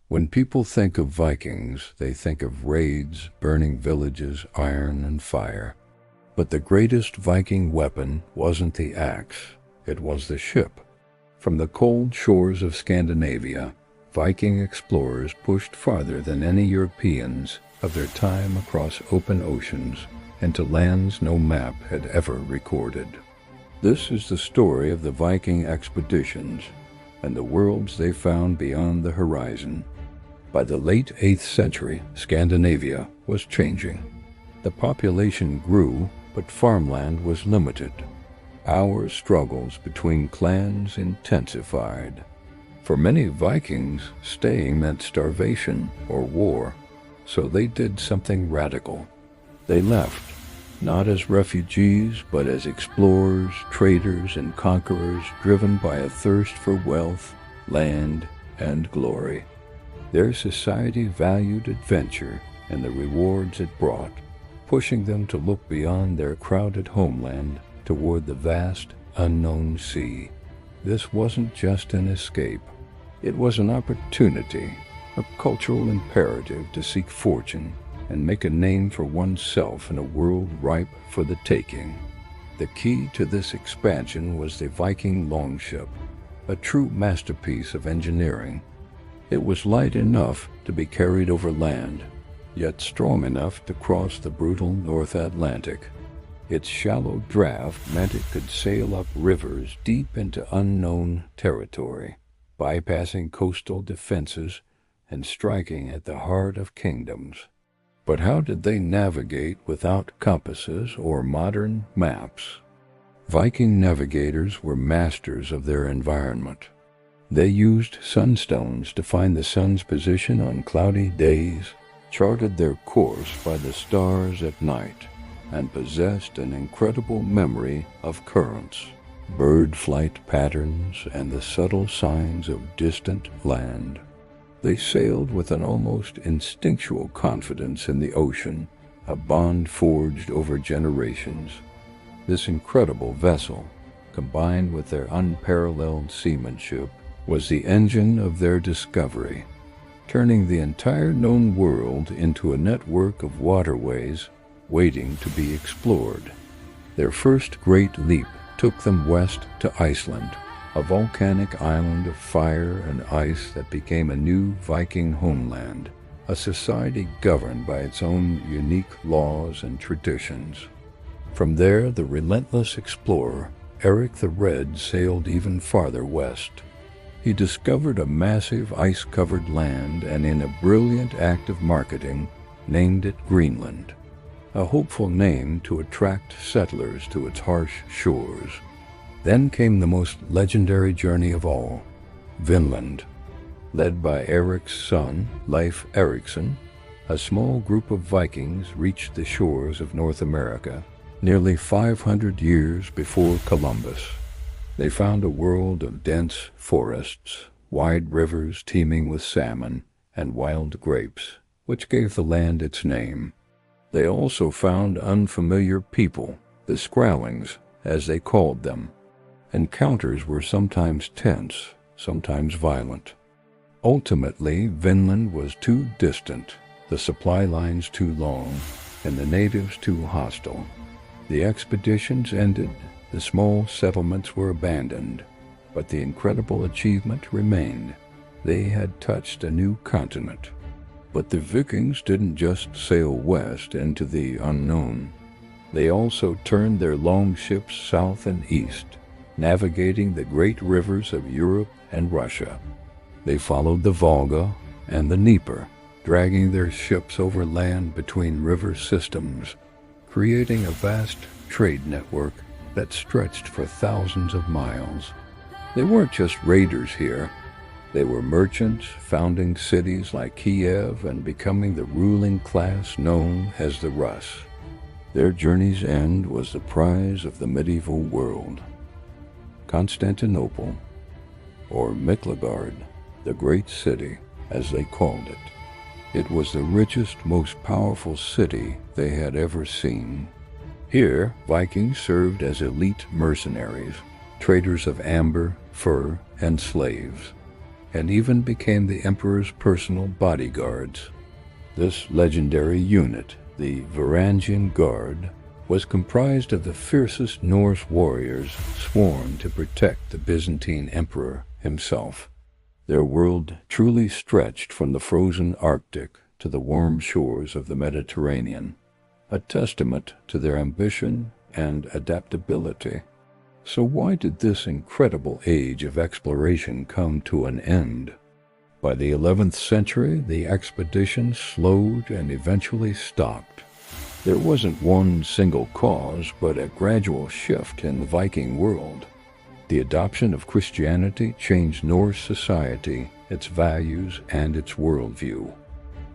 When people think of Vikings, they think of raids, burning villages, iron and fire. But the greatest Viking weapon wasn't the axe, it was the ship. From the cold shores of Scandinavia, Viking explorers pushed farther than any Europeans of their time across open oceans into lands no map had ever recorded. This is the story of the Viking expeditions and the worlds they found beyond the horizon. By the late 8th century, Scandinavia was changing. The population grew, but farmland was limited. Our struggles between clans intensified. For many Vikings, staying meant starvation or war, so they did something radical. They left, not as refugees, but as explorers, traders, and conquerors driven by a thirst for wealth, land, and glory. Their society valued adventure and the rewards it brought, pushing them to look beyond their crowded homeland toward the vast, unknown sea. This wasn't just an escape. It was an opportunity, a cultural imperative to seek fortune and make a name for oneself in a world ripe for the taking. The key to this expansion was the Viking longship, a true masterpiece of engineering. It was light enough to be carried over land, yet strong enough to cross the brutal North Atlantic. Its shallow draft meant it could sail up rivers deep into unknown territory, bypassing coastal defenses and striking at the heart of kingdoms. But how did they navigate without compasses or modern maps? Viking navigators were masters of their environment. They used sunstones to find the sun's position on cloudy days, charted their course by the stars at night, and possessed an incredible memory of currents, bird flight patterns, and the subtle signs of distant land. They sailed with an almost instinctual confidence in the ocean, a bond forged over generations. This incredible vessel, combined with their unparalleled seamanship, was the engine of their discovery, turning the entire known world into a network of waterways waiting to be explored. Their first great leap took them west to Iceland, a volcanic island of fire and ice that became a new Viking homeland, a society governed by its own unique laws and traditions. From there, the relentless explorer, Eric the Red, sailed even farther west. He discovered a massive ice-covered land and, in a brilliant act of marketing, named it Greenland, a hopeful name to attract settlers to its harsh shores. Then came the most legendary journey of all, Vinland. Led by Eric's son, Leif Erikson, a small group of Vikings reached the shores of North America nearly 500 years before Columbus. They found a world of dense forests, wide rivers teeming with salmon, and wild grapes, which gave the land its name. They also found unfamiliar people, the Scrowlings, as they called them. Encounters were sometimes tense, sometimes violent. Ultimately, Vinland was too distant, the supply lines too long, and the natives too hostile. The expeditions ended, the small settlements were abandoned, but the incredible achievement remained. They had touched a new continent. But the Vikings didn't just sail west into the unknown. They also turned their longships south and east, navigating the great rivers of Europe and Russia. They followed the Volga and the Dnieper, dragging their ships over land between river systems, creating a vast trade network that stretched for thousands of miles. They weren't just raiders here. They were merchants, founding cities like Kiev and becoming the ruling class known as the Rus. Their journey's end was the prize of the medieval world. Constantinople, or Miklagard, the great city, as they called it. It was the richest, most powerful city they had ever seen. Here, Vikings served as elite mercenaries, traders of amber, fur, and slaves. and even became the emperor's personal bodyguards. This legendary unit, the Varangian Guard, was comprised of the fiercest Norse warriors sworn to protect the Byzantine emperor himself. Their world truly stretched from the frozen Arctic to the warm shores of the Mediterranean, a testament to their ambition and adaptability. So why did this incredible age of exploration come to an end? By the 11th century, the expedition slowed and eventually stopped. There wasn't one single cause, but a gradual shift in the Viking world. The adoption of Christianity changed Norse society, its values, and its worldview.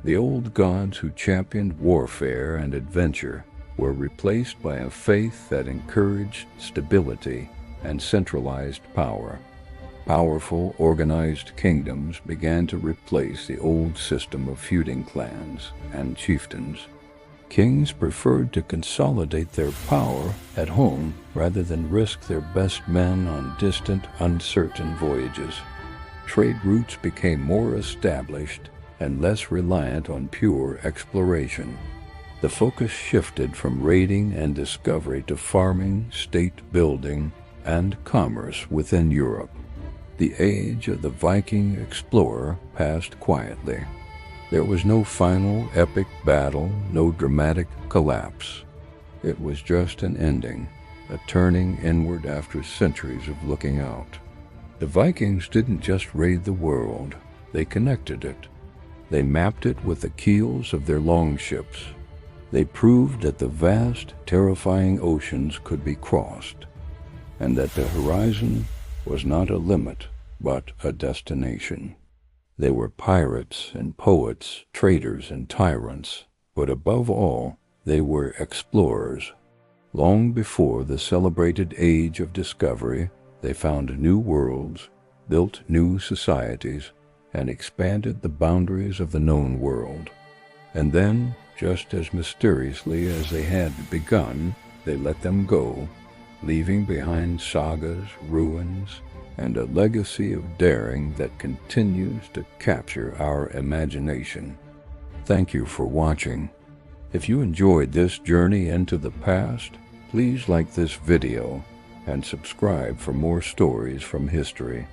The old gods who championed warfare and adventure were replaced by a faith that encouraged stability and centralized power. Powerful, organized kingdoms began to replace the old system of feuding clans and chieftains. Kings preferred to consolidate their power at home rather than risk their best men on distant, uncertain voyages. Trade routes became more established and less reliant on pure exploration. The focus shifted from raiding and discovery to farming, state building, and commerce within Europe. The age of the Viking explorer passed quietly. There was no final epic battle, no dramatic collapse. It was just an ending, a turning inward after centuries of looking out. The Vikings didn't just raid the world, they connected it. They mapped it with the keels of their longships. They proved that the vast, terrifying oceans could be crossed, and that the horizon was not a limit, but a destination. They were pirates and poets, traders and tyrants, but above all, they were explorers. Long before the celebrated age of discovery, they found new worlds, built new societies, and expanded the boundaries of the known world. And then, just as mysteriously as they had begun, they let them go, leaving behind sagas, ruins, and a legacy of daring that continues to capture our imagination. Thank you for watching. If you enjoyed this journey into the past, please like this video and subscribe for more stories from history.